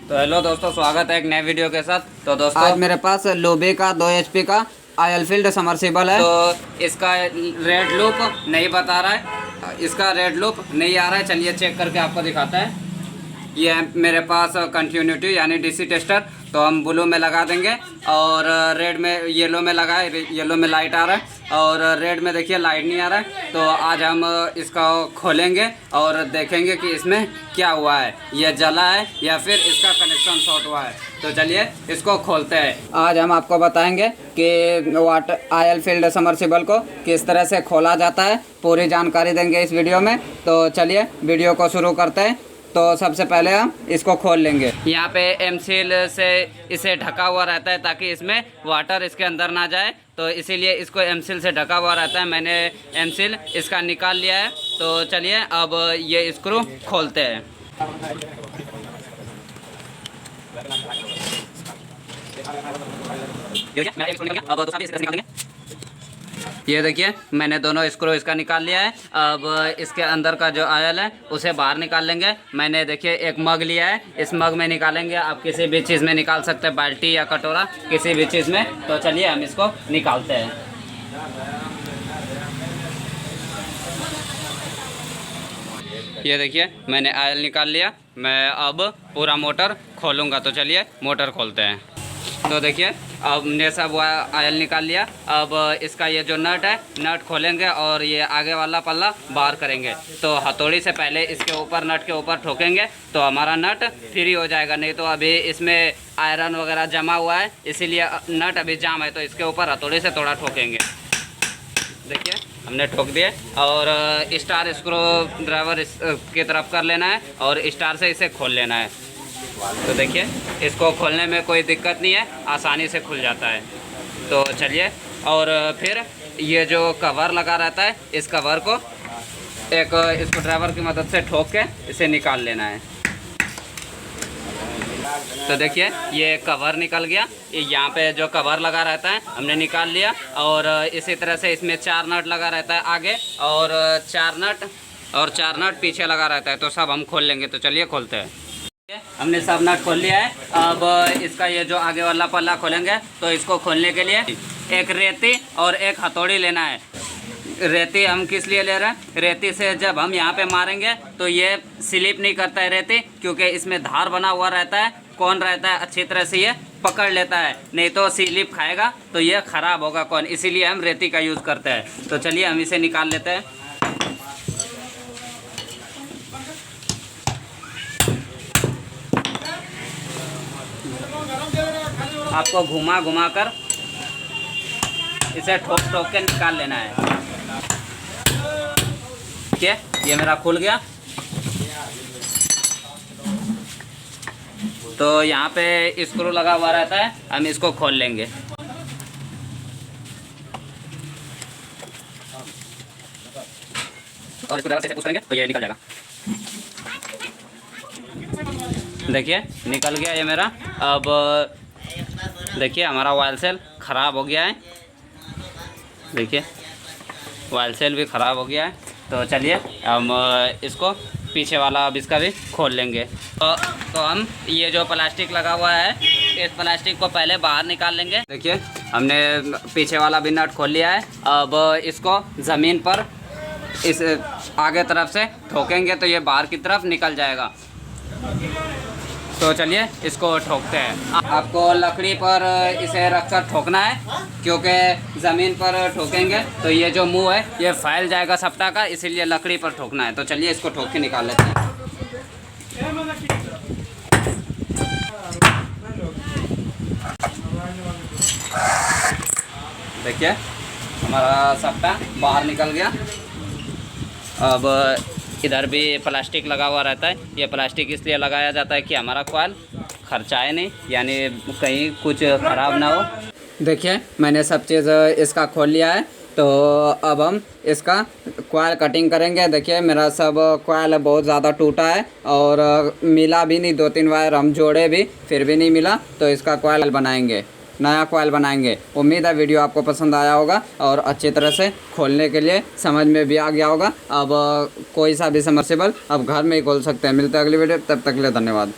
तो हेलो दोस्तों, स्वागत है एक नए वीडियो के साथ। तो दोस्तों आज मेरे पास लोबे का 2 HP का ऑयल फील्ड समर्सिबल है। तो इसका रेड लूप नहीं बता रहा है, इसका रेड लूप नहीं आ रहा है। चलिए चेक करके आपको दिखाता है। ये है मेरे पास कंटिन्यूटी यानी डीसी टेस्टर। तो हम ब्लू में लगा देंगे और रेड में येलो में लगाए, येलो में लाइट आ रहा है और रेड में देखिए लाइट नहीं आ रहा है। तो आज हम इसका खोलेंगे और देखेंगे कि इसमें क्या हुआ है, ये जला है या फिर इसका कनेक्शन शॉर्ट हुआ है। तो चलिए इसको खोलते हैं। आज हम आपको बताएंगे कि वाटर ऑयल फील्ड समर्सिबल को किस तरह से खोला जाता है, पूरी जानकारी देंगे इस वीडियो में। तो चलिए वीडियो को शुरू करते हैं। तो सबसे पहले हम इसको खोल लेंगे। यहाँ पे एमसील से इसे ढका हुआ रहता है ताकि इसमें वाटर इसके अंदर ना जाए, तो इसीलिए इसको एमसील से ढका हुआ रहता है। मैंने एमसील इसका निकाल लिया है। तो चलिए अब ये स्क्रू खोलते हैं। ये देखिए मैंने दोनों स्क्रू इसका निकाल लिया है। अब इसके अंदर का जो ऑयल है उसे बाहर निकाल लेंगे। मैंने देखिए एक मग लिया है, इस मग में निकालेंगे। आप किसी भी चीज़ में निकाल सकते हैं, बाल्टी या कटोरा, किसी भी चीज़ में। तो चलिए हम इसको निकालते हैं। ये देखिए मैंने ऑयल निकाल लिया। मैं अब पूरा मोटर खोलूँगा। तो चलिए मोटर खोलते हैं। तो देखिए अब हमने सब ऑयल निकाल लिया। अब इसका ये जो नट है, नट खोलेंगे और ये आगे वाला पल्ला बाहर करेंगे। तो हथौड़ी से पहले इसके ऊपर, नट के ऊपर ठोकेंगे तो हमारा नट फ्री हो जाएगा। नहीं तो अभी इसमें आयरन वगैरह जमा हुआ है, इसीलिए नट अभी जाम है। तो इसके ऊपर हथौड़ी से थोड़ा ठोकेंगे। देखिए हमने ठोक दिए और स्टार स्क्रू ड्राइवर की तरफ कर लेना है और स्टार से इसे खोल लेना है। तो देखिए इसको खोलने में कोई दिक्कत नहीं है, आसानी से खुल जाता है। तो चलिए, और फिर ये जो कवर लगा रहता है, इस कवर को एक स्क्रू ड्राइवर की मदद से ठोक के इसे निकाल लेना है। तो देखिए ये कवर निकल गया। यहाँ पे जो कवर लगा रहता है हमने निकाल लिया। और इसी तरह से इसमें 4 नट लगा रहता है आगे और 4 नट पीछे लगा रहता है। तो सब हम खोल लेंगे। तो चलिए खोलते हैं। हमने सब नट खोल लिया है। अब इसका ये जो आगे वाला पल्ला खोलेंगे। तो इसको खोलने के लिए एक रेती और एक हथौड़ी लेना है। रेती हम किस लिए ले रहे हैं? रेती से जब हम यहाँ पे मारेंगे तो ये स्लिप नहीं करता है रेती, क्योंकि इसमें धार बना हुआ रहता है, कौन रहता है, अच्छी तरह से ये पकड़ लेता है। नहीं तो स्लिप खाएगा तो ये ख़राब होगा कौन, इसीलिए हम रेती का यूज़ करते हैं। तो चलिए हम इसे निकाल लेते हैं। आपको घुमा घुमा कर इसे ठोक ठोक के निकाल लेना है। ठीक है, ये मेरा खुल गया। तो यहाँ पे स्क्रू लगा हुआ रहता है, हम इसको खोल लेंगे। और इसको से पुश करेंगे तो ये निकल जाएगा। देखिए निकल गया ये मेरा। अब देखिए हमारा ऑयल सेल ख़राब हो गया है। देखिए ऑयल सेल भी ख़राब हो गया है। तो चलिए हम इसको पीछे वाला अब इसका भी खोल लेंगे। तो हम ये जो प्लास्टिक लगा हुआ है, इस प्लास्टिक को पहले बाहर निकाल लेंगे। देखिए हमने पीछे वाला भी नट खोल लिया है। अब इसको ज़मीन पर इस आगे तरफ से ठोकेंगे तो ये बाहर की तरफ निकल जाएगा। तो चलिए इसको ठोकते हैं। आपको लकड़ी पर इसे रखकर ठोकना है, क्योंकि ज़मीन पर ठोकेंगे तो ये जो मुंह है ये फैल जाएगा सप्ताह का, इसीलिए लकड़ी पर ठोकना है। तो चलिए इसको ठोक के निकाल लेते हैं। देखिए हमारा सप्ताह बाहर निकल गया। अब इधर भी प्लास्टिक लगा हुआ रहता है। ये प्लास्टिक इसलिए लगाया जाता है कि हमारा कॉइल खर्चाए नहीं, यानी कहीं कुछ ख़राब ना हो। देखिए मैंने सब चीज़ इसका खोल लिया है। तो अब हम इसका कॉइल कटिंग करेंगे। देखिए मेरा सब कॉइल बहुत ज़्यादा टूटा है और मिला भी नहीं। 2-3 वायर हम जोड़े भी, फिर भी नहीं मिला। तो इसका कॉइल बनाएंगे, नया कॉइल बनाएंगे। उम्मीद है वीडियो आपको पसंद आया होगा और अच्छी तरह से खोलने के लिए समझ में भी आ गया होगा। अब कोई सा भी समर्सिबल अब घर में ही खोल सकते हैं। मिलते हैं अगली वीडियो, तब तक के लिए धन्यवाद।